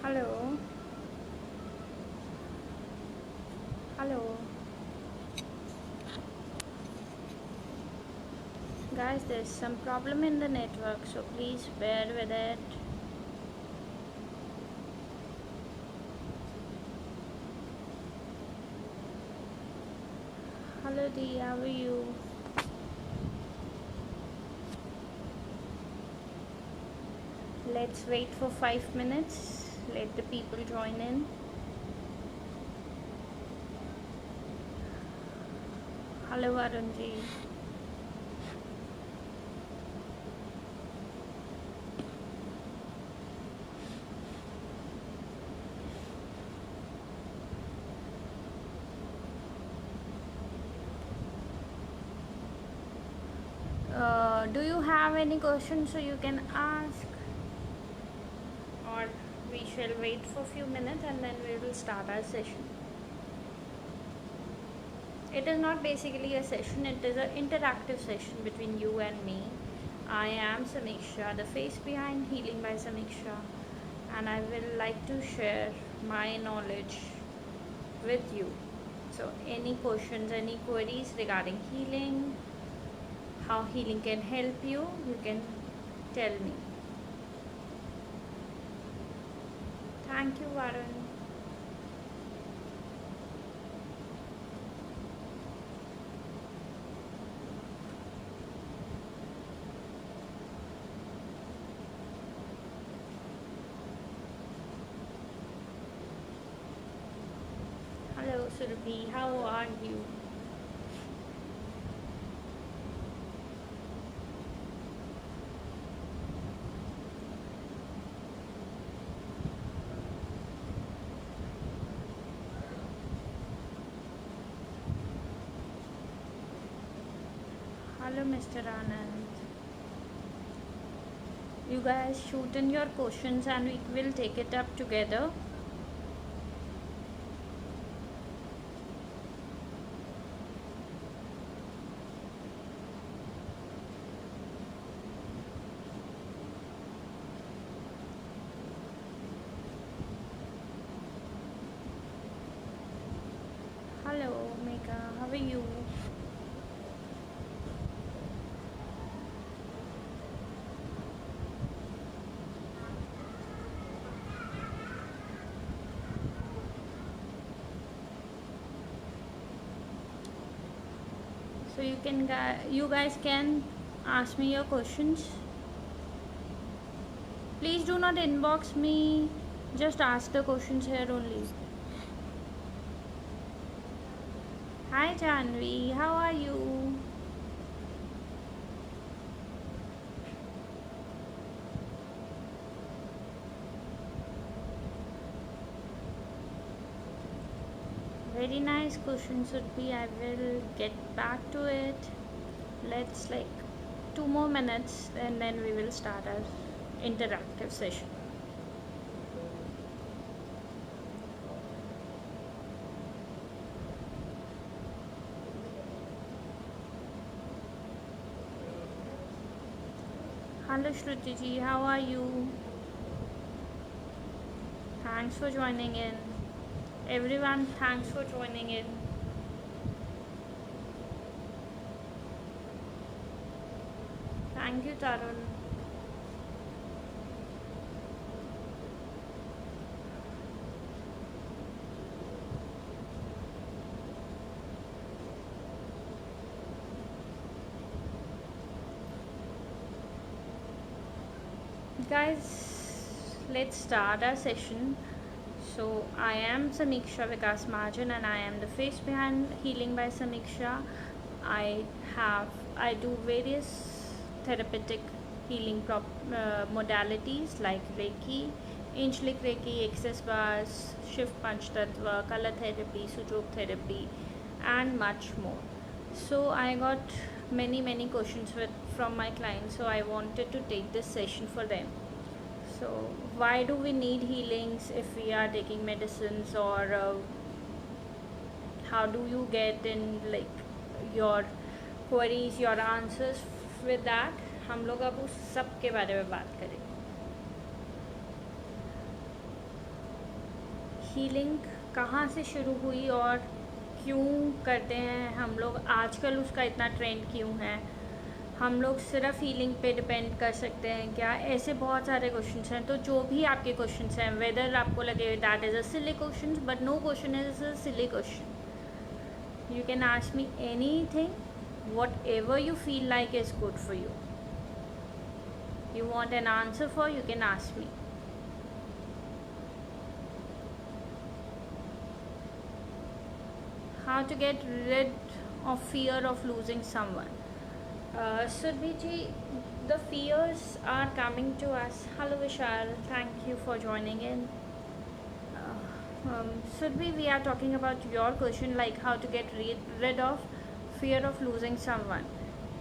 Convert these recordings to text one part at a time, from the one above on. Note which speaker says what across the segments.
Speaker 1: Hello, hello. Guys, there's some problem in the network, so please bear with it. Hello Dee, how are you? Let's wait for 5 minutes. Let the people join in. Hello Arunji. Do you have any questions so you can ask? Or we shall wait for a few minutes and then we will start our session. It is not basically a session, it is an interactive session between you and me. I am Samiksha, the face behind Healing by Samiksha, and I will like to share my knowledge with you. So, any questions, any queries regarding healing, how healing can help you can tell me. Thank you, Varun. Hello, Surabhi. How are you? Hello, Mr. Anand. You guys shoot in your questions and we will take it up together. Hello, Mega. How are you? So you guys can ask me your questions. Please do not inbox me. Just ask the questions here only. Hi Janvi, how are you? Very nice question should be. I will get back to it. Let's like 2 more minutes and then we will start our interactive session. Hello Shruti ji, how are you? Thanks for joining in. Everyone, thanks for joining in. Thank you, Tarun. Guys, let's start our session. So, I am Samiksha Vikas Majan and I am the face behind Healing by Samiksha. I do various therapeutic healing modalities like Reiki, Angelic Reiki, Access Bars, Shift Punch Tattva, Color Therapy, Sujok Therapy, and much more. So I got many questions from my clients, so I wanted to take this session for them. So why do we need healings if we are taking medicines, or how do you get in like your queries, your answers with that? हम लोग अब उस सब के बारे में बात करेंगे. हीलिंग कहाँ से शुरू हुई और क्यों करते हैं हम लोग, आजकल उसका इतना ट्रेंड क्यों है, हम लोग सिर्फ हीलिंग पे डिपेंड कर सकते हैं क्या, ऐसे बहुत सारे क्वेश्चंस हैं। तो जो भी आपके क्वेश्चंस हैं, वेदर आपको लगे that is a silly question, but no question is a silly question, you can ask me anything, whatever you feel like is good for you, you want an answer for, you can ask me. How to get rid of fear of losing someone? Surbhi ji, the fears are coming to us. Hello Vishal, thank you for joining in. Surbhi, we are talking about your question, like how to get rid of fear of losing someone.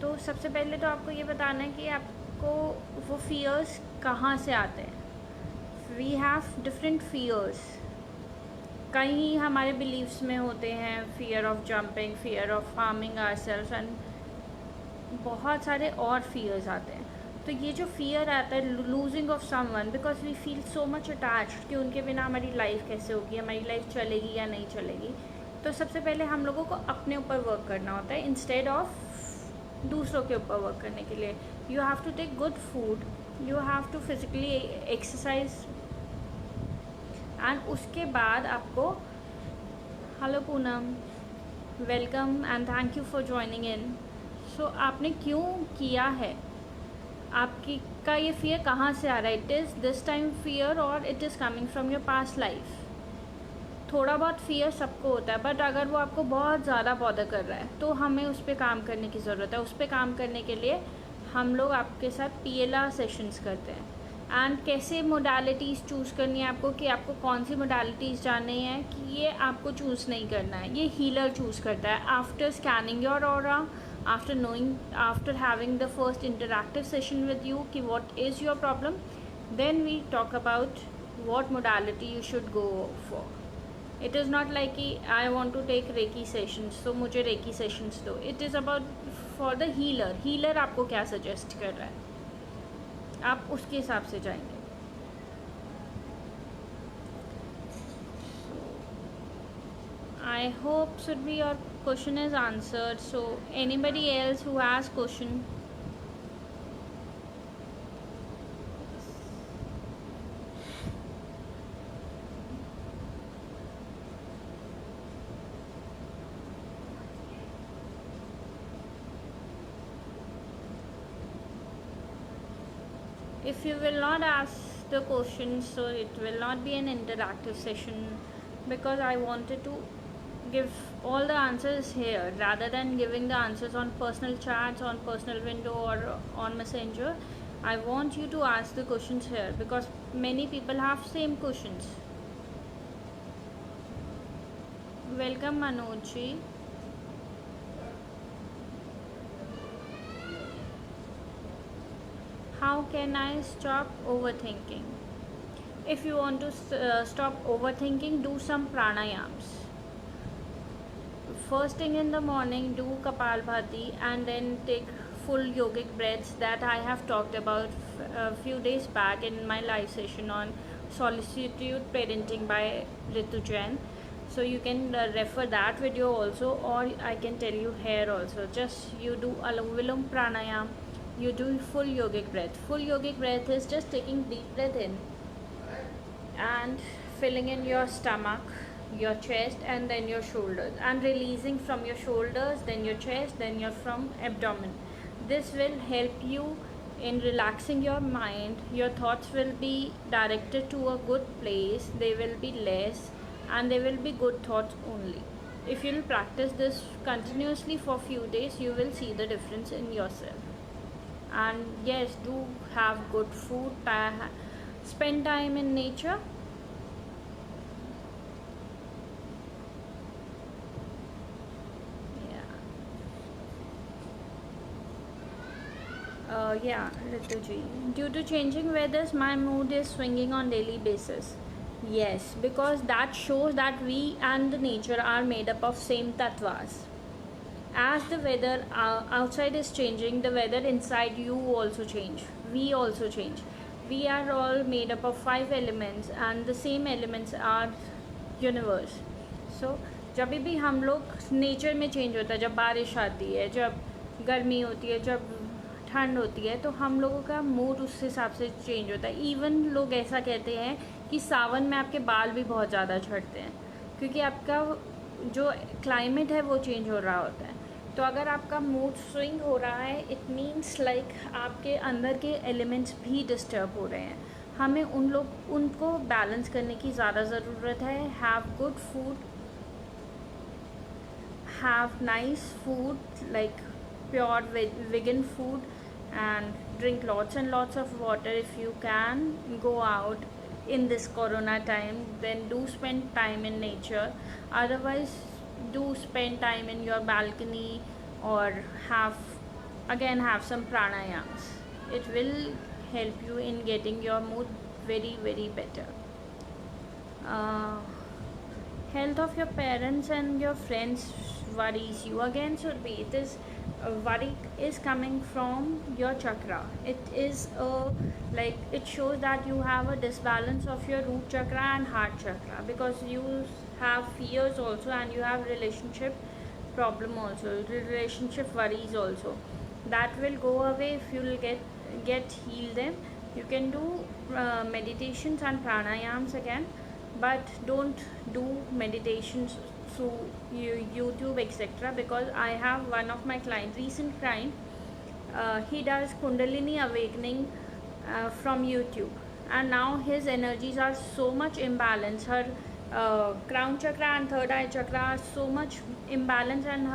Speaker 1: तो सबसे पहले तो आपको ये बताना है कि आपको वो फियर्स कहाँ से आते हैं। वी हैव डिफरेंट फियर्स, कहीं हमारे बिलीव्स में होते हैं, fear of jumping, fear of harming ourself, and बहुत सारे और फियर्स आते हैं। तो ये जो फियर आता है losing of someone, because we feel so much attached कि उनके बिना हमारी लाइफ कैसे होगी, हमारी लाइफ चलेगी या नहीं चलेगी। तो सबसे पहले हम लोगों को अपने ऊपर वर्क करना होता है इंस्टेड ऑफ दूसरों के ऊपर वर्क करने के लिए। You have to take good food, you have to physically exercise, and उसके बाद आपको, hello Poonam, welcome and thank you for joining in. So आपने क्यों किया है, आपकी का ये फियर कहाँ से आ रहा है, it is this time fear और it is coming from your past life. थोड़ा बहुत फियर सबको होता है, बट अगर वो आपको बहुत ज़्यादा बॉदर कर रहा है तो हमें उस पर काम करने की ज़रूरत है। उस पर काम करने के लिए हम लोग आपके साथ PLR सेशंस करते हैं, एंड कैसे मोडालिटीज़ चूज़ करनी है आपको, कि आपको कौन सी मोडालिटीज़ जाननी है, कि ये आपको चूज़ नहीं करना है, ये हीलर चूज़ करता है। After scanning your aura, after knowing, after having the first interactive session with you कि what is your problem, then we talk about what modality you should go for. It is not like कि I want to take reiki sessions, तो मुझे reiki sessions दो। It is about for the healer, healer आपको क्या suggest कर रहा है, आप उसके हिसाब से जाएंगे। I hope Surbhi your question is answered. So anybody else who has question? If you will not ask the questions, so it will not be an interactive session, because I wanted to give all the answers here rather than giving the answers on personal chats, on personal window, or on Messenger. I want you to ask the questions here because many people have same questions. Welcome Manoj ji. How can I stop overthinking? If you want to stop overthinking, do some pranayams. First thing in the morning, do Kapalbhati and then take full yogic breaths that I have talked about a few days back in my live session on Solitude Parenting by Ritu Jain. So you can refer that video also, or I can tell you here also. Just you do Anulom Vilom Pranayam, you do full yogic breath. Full yogic breath is just taking deep breath in and filling in your stomach, your chest, and then your shoulders, and releasing from your shoulders, then your chest, then your from abdomen. This will help you in relaxing your mind. Your thoughts will be directed to a good place, they will be less, and they will be good thoughts only. If you will practice this continuously for few days, you will see the difference in yourself. And yes, do have good food, spend time in nature. Yeah, Rituji. Due to changing weathers, my mood is swinging on daily basis. Yes, because that shows that we and the nature are made up of same tattvas. As the weather outside is changing, the weather inside you also change. We also change. We are all made up of 5 elements, and the same elements are universe. So जब भी हम लोग nature में change होता है, जब बारिश आती है, जब गर्मी होती है, जब ठंड होती है, तो हम लोगों का मूड उस हिसाब से चेंज होता है। इवन लोग ऐसा कहते हैं कि सावन में आपके बाल भी बहुत ज़्यादा झड़ते हैं, क्योंकि आपका जो क्लाइमेट है वो चेंज हो रहा होता है। तो अगर आपका मूड स्विंग हो रहा है, इट मीन्स लाइक आपके अंदर के एलिमेंट्स भी डिस्टर्ब हो रहे हैं। हमें उनको बैलेंस करने की ज़्यादा ज़रूरत है। Have good food, have nice food like pure vegan food, and drink lots and lots of water. If you can go out in this corona time, then do spend time in nature. Otherwise, do spend time in your balcony, or have some pranayams. It will help you in getting your mood very very better. uh, Health of your parents and your friends worries you. Again, should be, it is worry is coming from your chakra. It is like it shows that you have a disbalance of your root chakra and heart chakra, because you have fears also, and you have relationship problem also, relationship worries also. That will go away if you will get heal them. You can do meditations and pranayams again, but don't do meditations through YouTube etc. Because I have one of my recent client, he does Kundalini awakening from YouTube, and now his energies are so much imbalanced. Her crown chakra and third eye chakra are so much imbalanced, and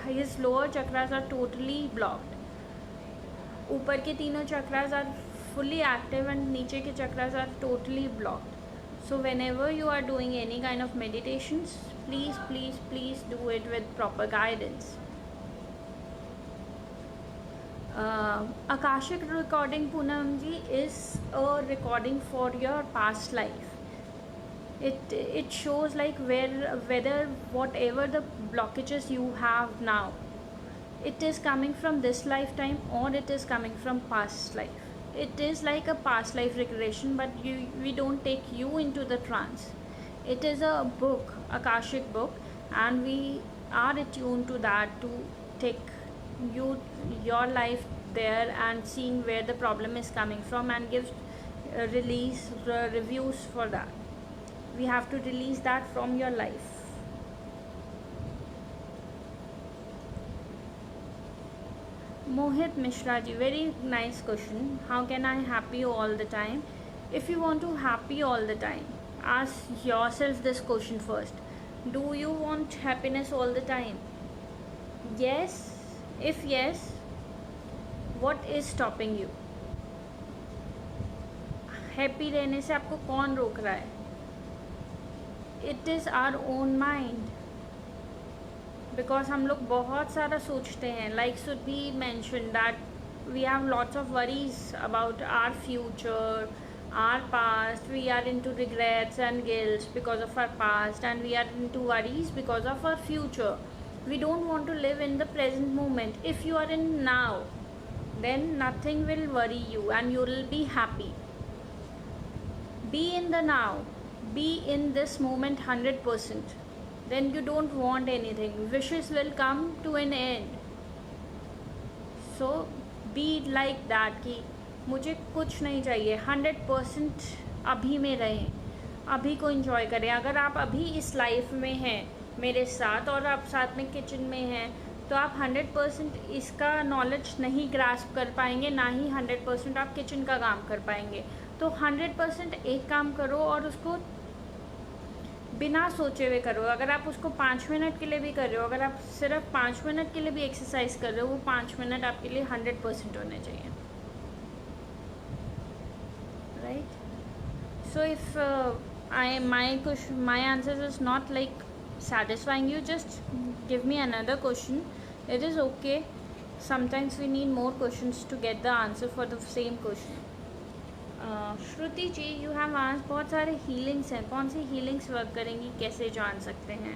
Speaker 1: his lower chakras are totally blocked. ऊपर के तीनों chakras are fully active and नीचे के chakras are totally blocked. So whenever you are doing any kind of meditations, please do it with proper guidance. Akashic recording, Poonam ji, is a recording for your past life. It shows like whether whatever the blockages you have now, it is coming from this lifetime or it is coming from past life. It is like a past life regression, but we don't take you into the trance. It is a book, Akashic book, and we are attuned to that to take your life there and seeing where the problem is coming from, and give reviews for that. We have to release that from your life. Mohit Mishra ji, very nice question. How can I happy all the time? If you want to happy all the time, ask yourself this question first. Do you want happiness all the time? Yes. If yes, what is stopping you? Happy रहने से आपको कौन रोक रहा है? It is our own mind. Because हम लोग बहुत सारा सोचते हैं. Like should be mentioned that we have lots of worries about our future, our past. We are into regrets and guilt because of our past, and we are into worries because of our future. We don't want to live in the present moment. If you are in now, then nothing will worry you and you will be happy. Be in the now. Be in this moment 100%. Then you don't want anything. Wishes will come to an end. So be like that कि मुझे कुछ नहीं चाहिए, 100% अभी में रहें, अभी को enjoy करें. अगर आप अभी इस लाइफ में हैं मेरे साथ और आप साथ में किचन में हैं, तो आप 100% इसका नॉलेज नहीं ग्रास्प कर पाएंगे, ना ही 100% आप किचन का काम कर पाएंगे. तो 100% एक काम करो और उसको बिना सोचे हुए करो. अगर आप उसको 5 मिनट के लिए भी कर रहे हो, अगर आप सिर्फ 5 मिनट के लिए भी एक्सरसाइज कर रहे हो, वो 5 मिनट आपके लिए 100% होने चाहिए. Right. So if my answer is not like satisfying you, just give me another question. It is okay. Sometimes we need more questions to get the answer for the same question. Shruti ji, you have आंस्ड बहुत सारे healings हैं, कौन सी healings work करेंगी, कैसे जान सकते हैं?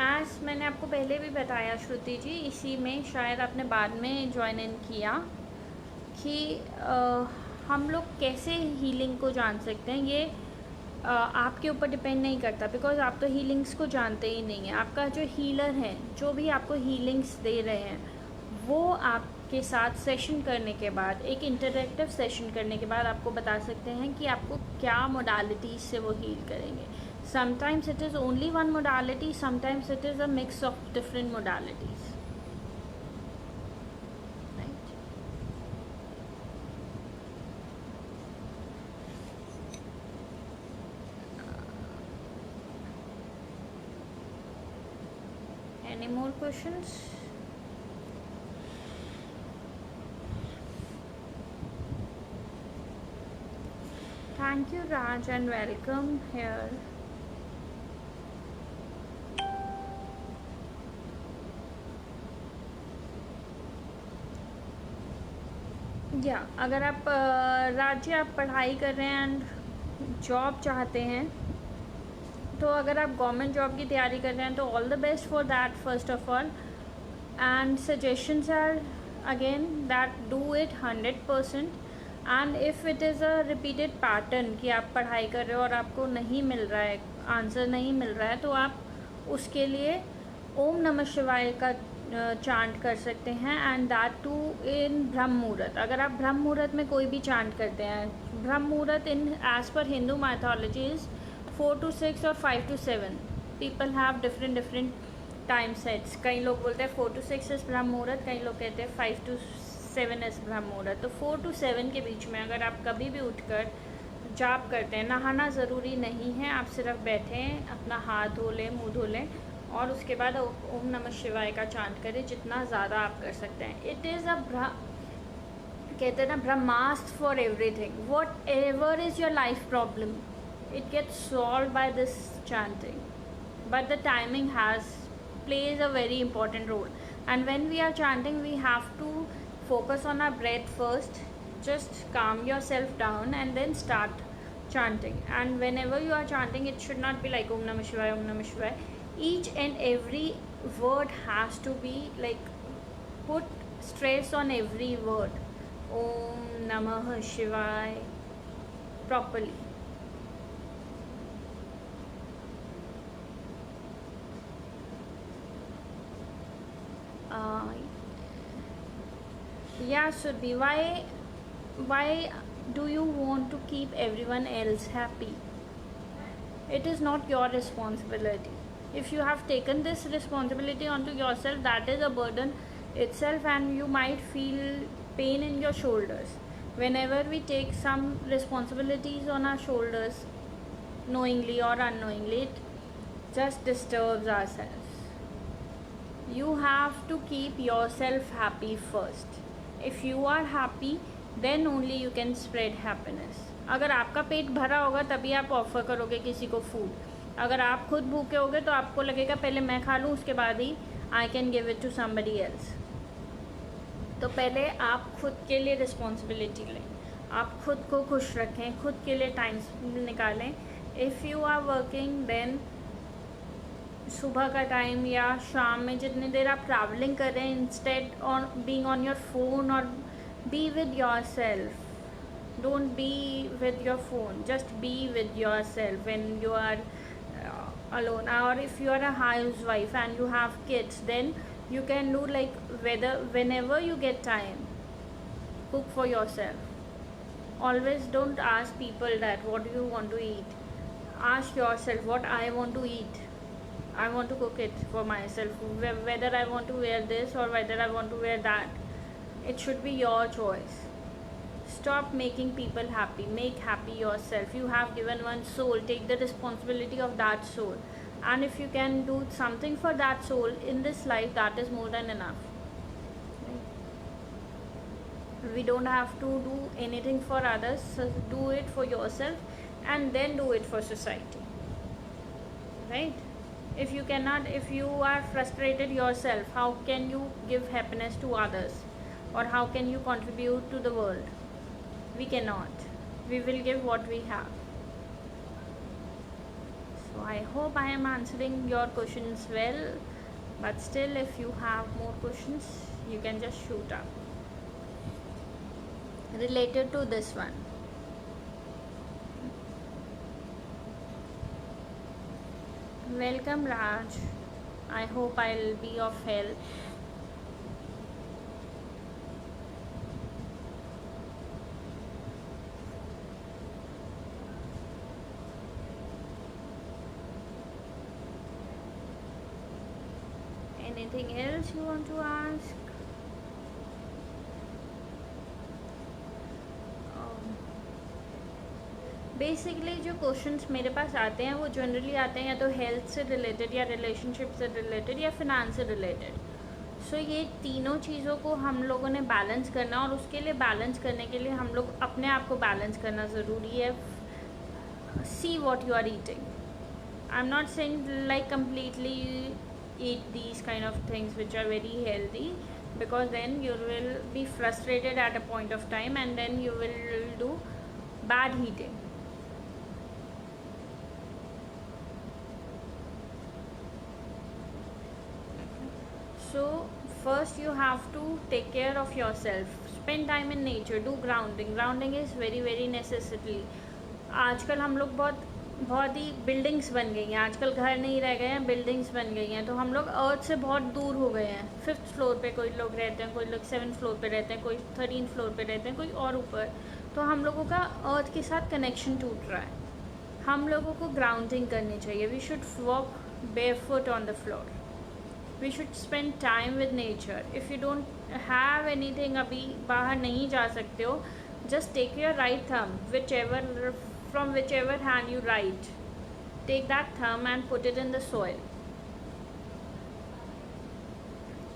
Speaker 1: एज मैंने आपको पहले भी बताया श्रुति जी, इसी में शायद आपने बाद में ज्वाइन इन किया कि हम लोग कैसे हीलिंग को जान सकते हैं. ये आपके ऊपर डिपेंड नहीं करता, बिकॉज आप तो हीलिंग्स को जानते ही नहीं हैं। आपका जो हीलर है, जो भी आपको हीलिंग्स दे रहे हैं, वो आपके साथ सेशन करने के बाद, एक इंटरेक्टिव सेशन करने के बाद आपको बता सकते हैं कि आपको क्या मोडालिटीज़ से वो हील करेंगे। Sometimes it is only one modality, sometimes it is a mix of different modalities. Any more questions? Thank you, Raj, and welcome here. अगर आप राज्य आप पढ़ाई कर रहे हैं एंड जॉब चाहते हैं, तो अगर आप गवर्नमेंट जॉब की तैयारी कर रहे हैं तो all the best for that first of all, and suggestions are again that do it 100%। And if it is a repeated pattern कि आप पढ़ाई कर रहे हो और आपको नहीं मिल रहा है, आंसर नहीं मिल रहा है, तो आप उसके लिए ओम नमः शिवाय का चांट कर सकते हैं, एंड दैट टू इन ब्रह्म मुहूर्त। अगर आप ब्रह्म मुहूर्त में कोई भी चांट करते हैं, ब्रह्म मुहूर्त इन as per Hindu mythology is 4 to 6 और 5 to 7। People have different time sets. कई लोग बोलते हैं 4 to 6 इज़ ब्रह्म मुहूर्त, कई लोग कहते हैं 5 to 7 इज़ ब्रह्म मुहूर्त। तो 4 to 7 के बीच में अगर आप कभी भी उठकर जाप करते हैं, नहाना ज़रूरी नहीं है, आप सिर्फ बैठें, अपना हाथ धो लें, मुँह धो लें, और उसके बाद ओम नमः शिवाय का चांट करें जितना ज़्यादा आप कर सकते हैं। इट इज़ अ कहते हैं ना, Brahmastra for everything. Whatever is your life problem, it gets solved by this chanting, but the timing plays a very important role. And when we are chanting, we have to focus on our breath first. Just calm yourself down and then start chanting. And whenever you are chanting, it should not be like Om Namah Shivaya, Om Namah Shivaya. Each and every word has to be like, put stress on every word. Om Namah Shivaya properly. Yeah, should be. Why do you want to keep everyone else happy? It is not your responsibility. If you have taken this responsibility onto yourself, that is a burden itself, and you might feel pain in your shoulders. Whenever we take some responsibilities on our shoulders, knowingly or unknowingly, it just disturbs ourselves. You have to keep yourself happy first. If you are happy, then only you can spread happiness. अगर आपका पेट भरा होगा तभी आप offer करोगे किसी को food. अगर आप खुद भूखे होगे तो आपको लगेगा पहले मैं खा लूँ, उसके बाद ही I can give it to somebody else. तो पहले आप खुद के लिए रिस्पॉन्सिबिलिटी लें, आप खुद को खुश रखें, खुद के लिए टाइम निकालें। If you are working, then सुबह का टाइम या शाम में जितनी देर आप ट्रैवलिंग कर रहे हैं, instead on being on your phone, और be with yourself. Don't be with your phone, just be with yourself when you are alone. Or if you are a housewife and you have kids, then you can do like whenever you get time, cook for yourself. Always don't ask people that what do you want to eat. Ask yourself what I want to eat. I want to cook it for myself. Whether I want to wear this or whether I want to wear that, it should be your choice. Stop making people happy. Make happy yourself. You have given one soul. Take the responsibility of that soul. And if you can do something for that soul in this life, that is more than enough. We don't have to do anything for others. So do it for yourself and then do it for society. Right? If you are frustrated yourself, how can you give happiness to others? Or how can you contribute to the world? We cannot. We will give what we have. So I hope I am answering your questions well, but still if you have more questions, you can just shoot up related to this one. Welcome, Raj. I hope I'll be of help. Anything else you want to ask? Basically जो questions मेरे पास आते हैं वो generally आते हैं या तो health से रिलेटेड या रिलेशनशिप से रिलेटेड या फिनांस से रिलेटेड. सो ये तीनों चीज़ों को हम लोगों ने बैलेंस करना, और उसके लिए बैलेंस करने के लिए हम लोग अपने आप को बैलेंस करना ज़रूरी है. See what you are eating. I am not saying like completely eat these kind of things which are very healthy, because then you will be frustrated at a point of time and then you will do bad eating. So first you have to take care of yourself, spend time in nature, do grounding is very necessary. आजकल हम लोग बहुत ही buildings बन गई हैं, आजकल घर नहीं रह गए हैं, बिल्डिंग्स बन गई हैं, तो हम लोग अर्थ से बहुत दूर हो गए हैं. 5th फ्लोर पे कोई लोग रहते हैं, कोई लोग 7th फ्लोर पे रहते हैं, कोई 13th फ्लोर पे रहते हैं, कोई और ऊपर. तो हम लोगों का अर्थ के साथ कनेक्शन टूट रहा है. हम लोगों को ग्राउंडिंग करनी चाहिए. We should walk barefoot on the floor. We should spend time with nature. If you don't have anything, अभी बाहर नहीं जा सकते हो, just take your right thumb, from whichever hand you write, take that thumb and put it in the soil.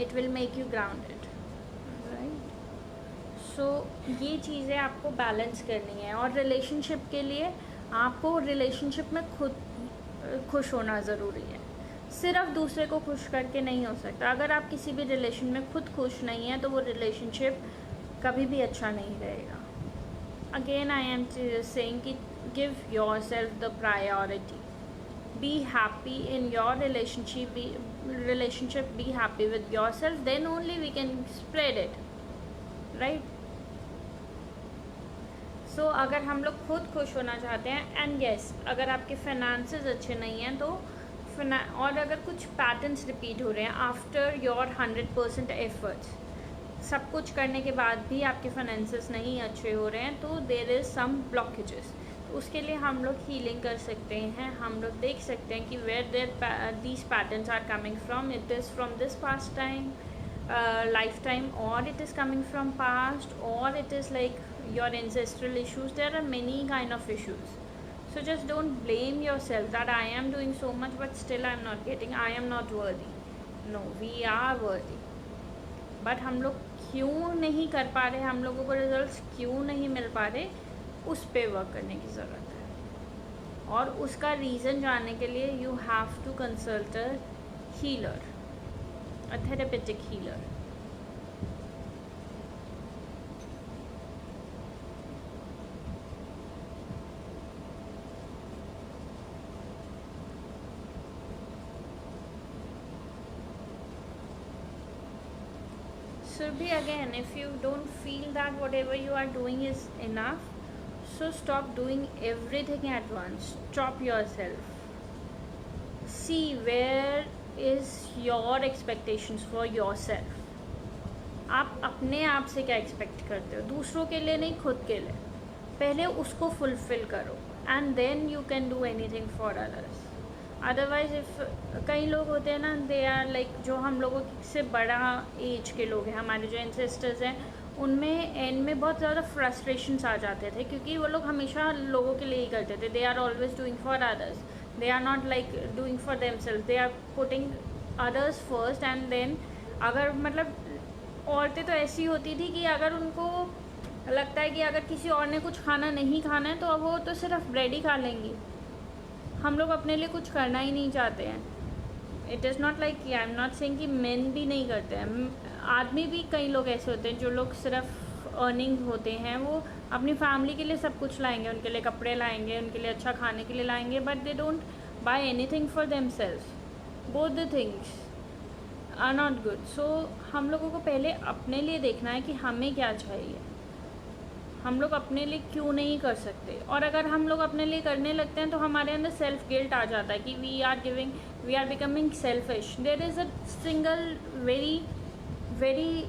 Speaker 1: It will make you grounded, right? So ये चीज़ें आपको balance करनी है. और रिलेशनशिप के लिए आपको रिलेशनशिप में खुद खुश होना ज़रूरी है. सिर्फ दूसरे को खुश करके नहीं हो सकता. अगर आप किसी भी रिलेशन में खुद खुश नहीं हैं तो वो रिलेशनशिप कभी भी अच्छा नहीं रहेगा. अगेन आई एम सेइंग कि give yourself the priority. Be happy in your relationship. Be happy with yourself, then only we can spread it, right? So अगर हम लोग खुद खुश होना चाहते हैं, एंड येस, अगर आपके फाइनेंसेस अच्छे नहीं हैं तो और अगर कुछ पैटर्न्स रिपीट हो रहे हैं आफ्टर योर 100% एफर्ट्स, सब कुछ करने के बाद भी आपके फाइनेंसेस नहीं अच्छे हो रहे हैं, तो देयर इज़ सम ब्लॉकेजेस. तो उसके लिए हम लोग हीलिंग कर सकते हैं. हम लोग देख सकते हैं कि where these patterns are coming from. It is from this past time life time, और it is coming from past, और it is like your ancestral issues. There are many kind of issues. So just don't blame yourself that I am doing so much but still I am not getting, I am not worthy. No, we are worthy. But हम लोग क्यों नहीं कर पा रहे, हम लोगों को रिजल्ट्स क्यों नहीं मिल पा रहे, उस पे वर्क करने की ज़रूरत है. और उसका रीज़न जानने के लिए you have to consult a healer, a therapeutic healer. So be again, if you don't feel that whatever you are doing is enough, so stop doing everything at once. Stop yourself. See where is your expectations for yourself. आप अपने आप से क्या expect करते हो, दूसरों के लिए नहीं, खुद के लिए. पहले उसको फुलफिल करो and then you can do anything for others. Otherwise if कई लोग होते हैं ना, दे आर लाइक, जो हम लोगों से बड़ा एज के लोग हैं, हमारे जो एंसेस्टर्स हैं, उनमें एंड में बहुत ज़्यादा फ्रस्ट्रेशंस आ जाते थे, क्योंकि वो लोग हमेशा लोगों के लिए ही करते थे. They are always doing for others. They are not like doing for themself. They are putting others first. And then अगर मतलब औरतें तो ऐसी होती थी कि अगर उनको लगता है कि अगर किसी और ने कुछ खाना नहीं खाना है तो वो तो सिर्फ ब्रेड ही खा लेंगी. हम लोग अपने लिए कुछ करना ही नहीं चाहते हैं. It is not like, I am not saying कि मेन भी नहीं करते हैं, आदमी भी कई लोग ऐसे होते हैं जो लोग सिर्फ अर्निंग होते हैं, वो अपनी फैमिली के लिए सब कुछ लाएंगे, उनके लिए कपड़े लाएंगे, उनके लिए अच्छा खाने के लिए लाएंगे, but they don't buy anything for themselves. Both the things are not good. So हम लोगों को पहले अपने लिए देखना है कि हमें क्या चाहिए. हम लोग अपने लिए क्यों नहीं कर सकते? और अगर हम लोग अपने लिए करने लगते हैं तो हमारे अंदर सेल्फ गिल्ट आ जाता है कि we are becoming selfish. There is a single very very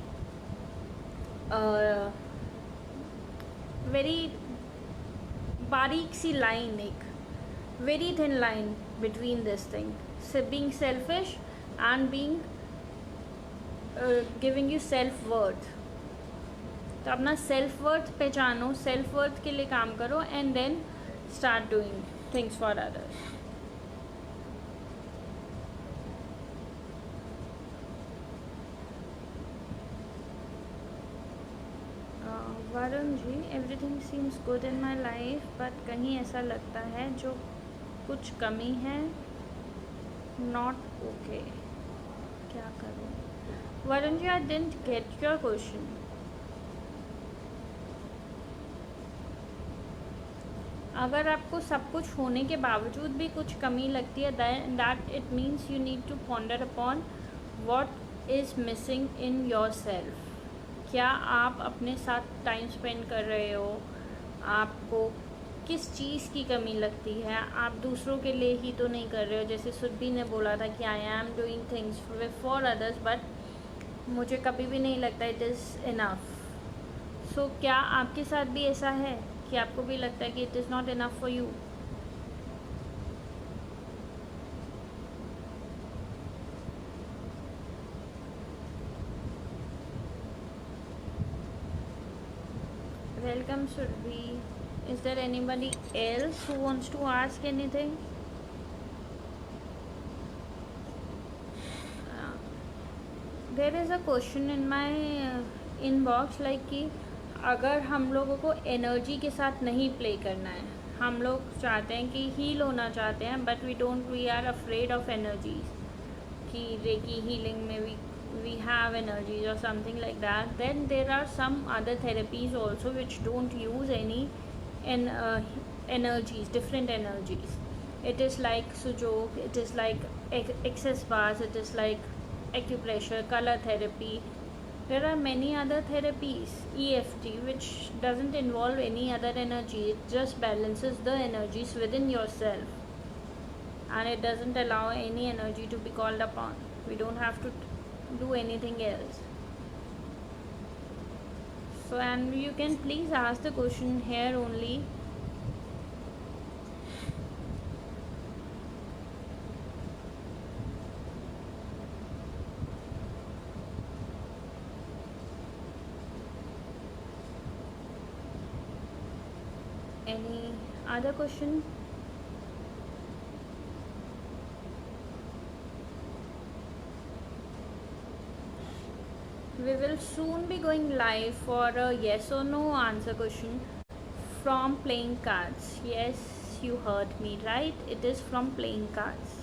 Speaker 1: very बारीक सी लाइन, एक very thin line between this thing, being selfish and being giving you self worth. तो अपना सेल्फ वर्थ पहचानो, सेल्फ वर्थ के लिए काम करो and then start doing things for others. Varun ji, everything seems good in my life but कहीं ऐसा लगता है जो कुछ कमी है, नॉट ओके, क्या करूँ? Varun ji, I didn't get your question. अगर आपको सब कुछ होने के बावजूद भी कुछ कमी लगती है, that it means you need to ponder upon what is missing in your self. क्या आप अपने साथ टाइम स्पेंड कर रहे हो? आपको किस चीज़ की कमी लगती है? आप दूसरों के लिए ही तो नहीं कर रहे हो. जैसे सुरभि ने बोला था कि I am doing things for others but मुझे कभी भी नहीं लगता इट इज़ इनफ. सो क्या आपके साथ भी ऐसा है कि आपको भी लगता है कि it is not enough for you? Welcome, Surabhi. Is there anybody else who wants to ask anything? There is a question in my inbox like कि अगर हम लोगों को एनर्जी के साथ नहीं प्ले करना है, हम लोग चाहते हैं कि हील होना चाहते हैं but we are afraid of energies, कि रेकी हीलिंग में we have energies or something like that, then there are some other therapies also which don't use any energies, different energies. It is like sujok, it is like excess bars, it is like acupressure, color therapy. There are many other therapies, EFT, which doesn't involve any other energy. It just balances the energies within yourself and it doesn't allow any energy to be called upon. We don't have to do anything else. So, and you can please ask the question here only. Any other question? We will soon be going live for a yes or no answer question from playing cards. Yes, you heard me right. It is from playing cards.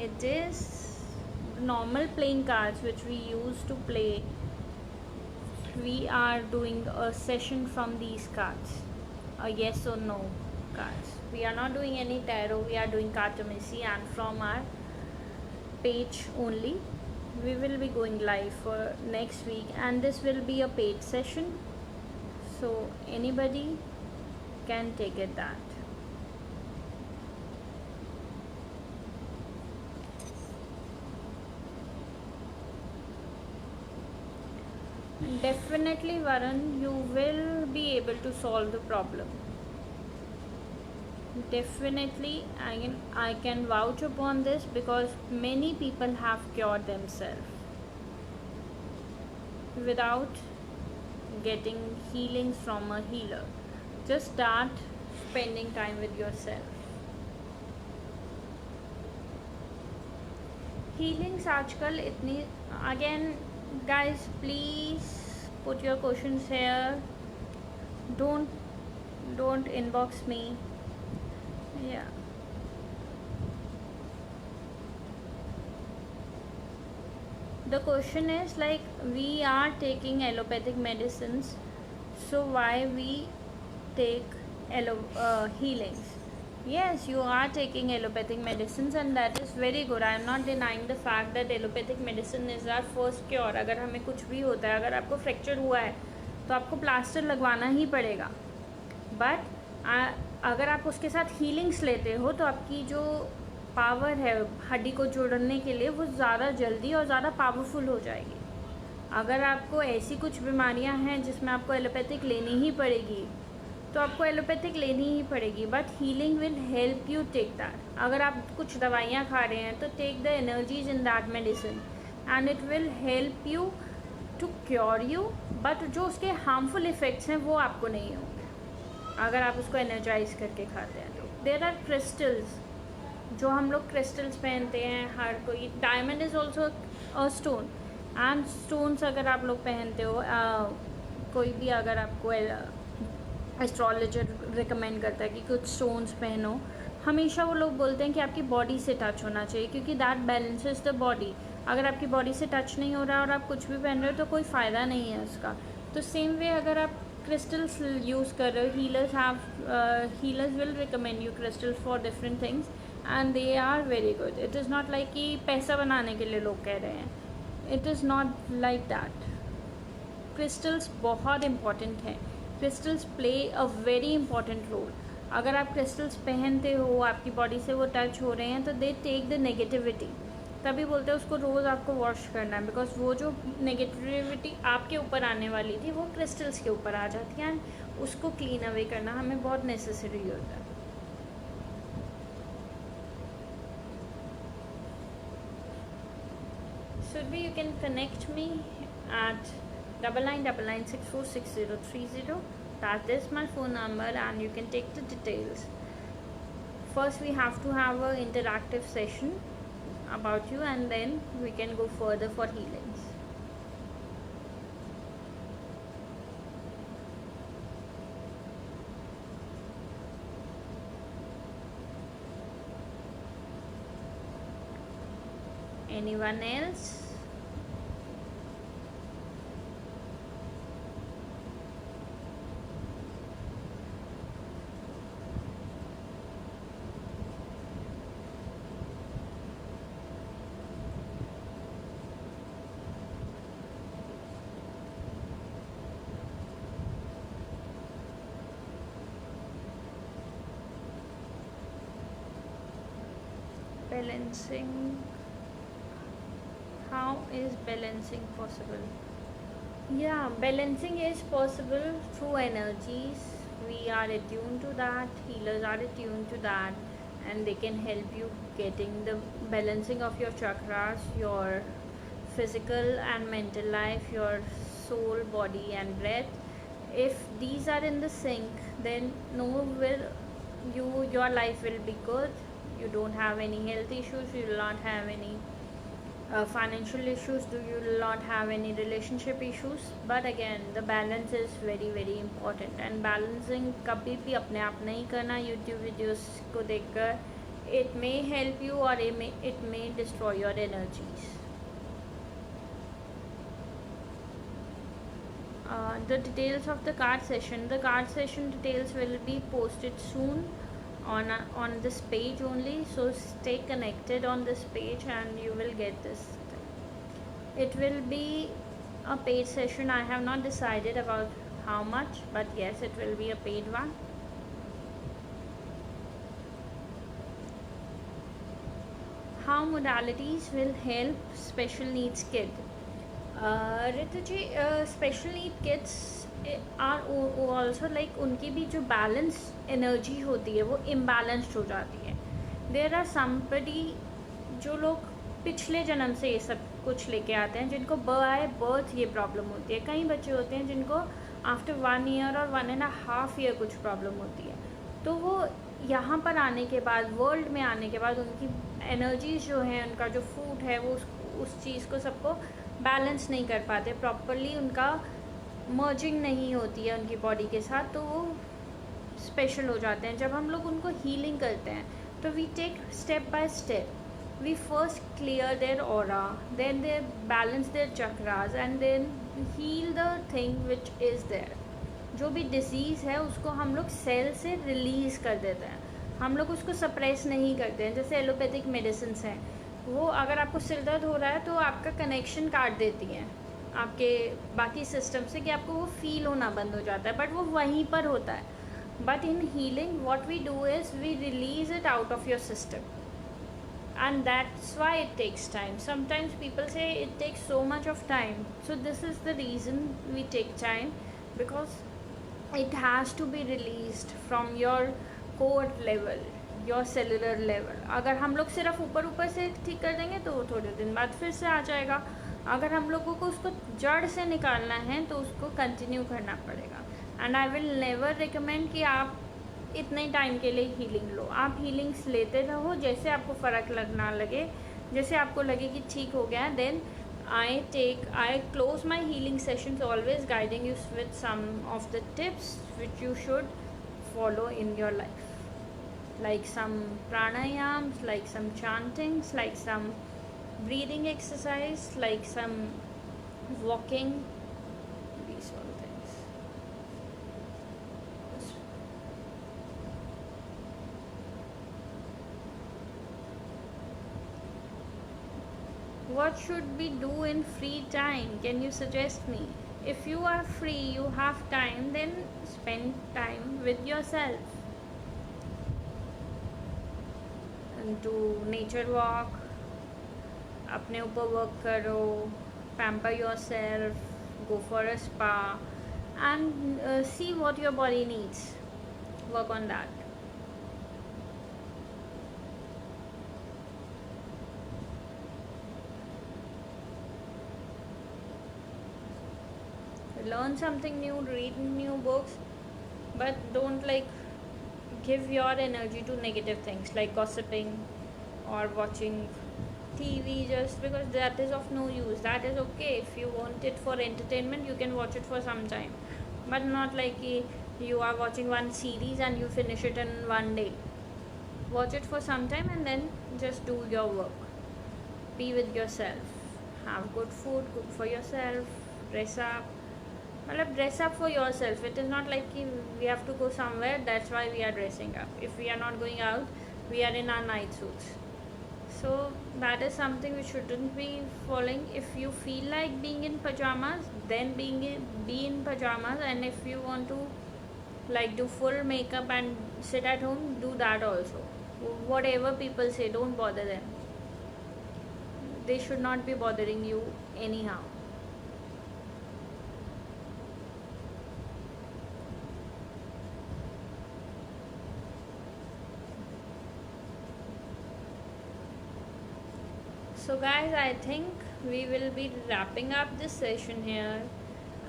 Speaker 1: It is normal playing cards which we use to play. We are doing a session from these cards, a yes or no cards. We are not doing any tarot, we are doing cartomancy, and from our page only. We will be going live for next week and this will be a paid session, so anybody can take it that. Definitely, Varun, you will be able to solve the problem. Definitely, I can vouch upon this because many people have cured themselves without getting healings from a healer. Just start spending time with yourself. Healings आजकल इतनी, again guys, please put your questions here. Don't inbox me. Yeah. The question is like, we are taking allopathic medicines, so why we take healings? Yes, you are taking allopathic medicines and that is very good. I am not denying the fact that allopathic medicine is our first cure. अगर हमें कुछ भी होता है, अगर आपको fracture हुआ है तो आपको प्लास्टर लगवाना ही पड़ेगा, बट अगर आप उसके साथ हीलिंग्स लेते हो तो आपकी जो पावर है हड्डी को जोड़ने के लिए वो ज़्यादा जल्दी और ज़्यादा पावरफुल हो जाएगी. अगर आपको ऐसी कुछ बीमारियां हैं जिसमें आपको एलोपैथिक लेनी ही पड़ेगी तो आपको एलोपैथिक लेनी ही पड़ेगी, but healing will help you take that. अगर आप कुछ दवाइयाँ खा रहे हैं तो take the energies in that medicine and it will help you to cure you, but जो उसके हार्मफुल इफ़ेक्ट्स हैं वो आपको नहीं होंगे अगर आप उसको एनर्जाइज करके खाते हैं. तो देर आर क्रिस्टल्स, जो हम लोग क्रिस्टल्स पहनते हैं, हर कोई diamond is also a stone and stones अगर आप लोग पहनते हो, कोई भी अगर आपको एस्ट्रोलॉजर रिकमेंड करता है कि कुछ स्टोन्स पहनो, हमेशा वो लोग बोलते हैं कि आपकी बॉडी से टच होना चाहिए क्योंकि दैट बैलेंसेस द बॉडी. अगर आपकी बॉडी से टच नहीं हो रहा है और आप कुछ भी पहन रहे हो तो कोई फ़ायदा नहीं है उसका. तो सेम वे अगर आप क्रिस्टल्स यूज़ कर रहे हो, healers will recommend you crystals for different things and they are very good. It is not like कि पैसा बनाने के लिए लोग कह रहे हैं. It is not like that. Crystals बहुत इम्पॉर्टेंट हैं. Crystals play a very important role. अगर आप क्रिस्टल्स पहनते हो, आपकी बॉडी से वो टच हो रहे हैं तो दे टेक द नेगेटिविटी. तभी बोलते हैं उसको रोज़ आपको वॉश करना है, बिकॉज वो जो नेगेटिविटी आपके ऊपर आने वाली थी वो क्रिस्टल्स के ऊपर आ जाती है एंड उसको क्लीन अवे करना हमें बहुत नेसेसरी होता है. Should be you can connect me at 9999646030. That is my phone number and you can take the details. First we have to have an interactive session about you and then we can go further for healings. Anyone else? Balancing. How is balancing possible? Yeah, balancing is possible through energies. We are attuned to that, healers are attuned to that, and they can help you getting the balancing of your chakras, your physical and mental life, your soul, body and breath. If these are in the sync, then your life will be good. You don't have any health issues, you will not have any financial issues, you will not have any relationship issues. But again, the balance is very very important and balancing कभी भी अपने आप नहीं करना. YouTube videos को देखकर it may help you or it may destroy your energies. The details of the card session. The card session details will be posted soon on this page only, so stay connected on this page and you will get this. It will be a paid session. I have not decided about how much, but yes, it will be a paid one. How modalities will help special needs kid? Ritu ji, special need kids are also like उनकी भी जो balance energy होती है वो imbalanced हो जाती है. There are somebody जो लोग पिछले जन्म से ये सब कुछ लेके आते हैं, जिनको बाय बर्थ ये प्रॉब्लम होती है. कई बच्चे होते हैं जिनको आफ्टर 1 ईयर और 1.5 ईयर कुछ प्रॉब्लम होती है. तो वो यहाँ पर आने के बाद, वर्ल्ड में आने के बाद उनकी एनर्जीज जो हैं, उनका जो फूड है वो उस चीज़ को सबको बैलेंस नहीं कर पाते प्रॉपरली. उनका मर्जिंग नहीं होती है उनकी बॉडी के साथ, तो वो स्पेशल हो जाते हैं. जब हम लोग उनको हीलिंग करते हैं तो we take step by step. We first clear their aura, then they balance their chakras and then heal the thing which is there. जो भी डिजीज़ है उसको हम लोग सेल से रिलीज़ कर देते हैं. हम लोग उसको सप्रेस नहीं करते हैं। जैसे एलोपैथिक मेडिसिन हैं, वो अगर आपको सिर दर्द हो रहा है तो आपका कनेक्शन काट देती हैं आपके बाकी सिस्टम से, कि आपको वो फील होना बंद हो जाता है, बट वो वहीं पर होता है। But in healing what we do is we release it out of your system, and that's why it takes time. Sometimes people say it takes so much of time, so this is the reason we take time, because it has to be released from your core level, your cellular level. अगर हम लोग सिर्फ ऊपर ऊपर से ठीक कर देंगे तो वो थोड़े दिन बाद फिर से आ जाएगा। अगर हम लोगों को उसको जड़ से निकालना है तो उसको कंटिन्यू करना पड़ेगा। And I will never recommend कि आप इतने टाइम के लिए हीलिंग लो। आप हीलिंग्स लेते रहो, जैसे आपको फ़र्क लगना लगे, जैसे आपको लगे कि ठीक हो गया, then I close my healing sessions always guiding you with some of the tips which you should follow in your life, like some pranayams, like some chantings, like some breathing exercise, like some walking, these all things. What should we do in free time? Can you suggest me? If you are free, you have time, then spend time with yourself. And do nature walk, अपने ऊपर work करो, pamper yourself, go for a spa, and see what your body needs. Work on that. Learn something new, read new books, but don't give your energy to negative things like gossiping or watching TV, just because that is of no use. That is okay. If you want it for entertainment, you can watch it for some time, but not like you are watching one series and you finish it in one day. Watch it for some time and then just do your work. Be with yourself, have good food, cook for yourself, dress up. Dress up for yourself. It is not like we have to go somewhere, that's why we are dressing up. If we are not going out, we are in our night suits. So that is something we shouldn't be following. If you feel like being in pajamas, then be in pajamas. And if you want to do full makeup and sit at home, do that also. Whatever people say, don't bother them. They should not be bothering you anyhow. So guys, I think we will be wrapping up this session here,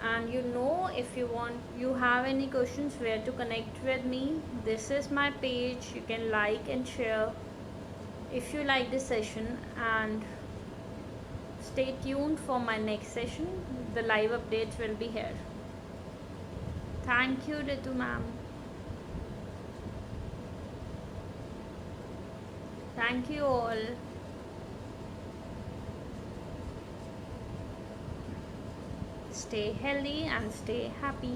Speaker 1: and if you have any questions, where to connect with me. This is my page, you can like and share if you like this session, and stay tuned for my next session. The live updates will be here. Thank you, Ritu ma'am. Thank you all. Stay healthy and stay happy.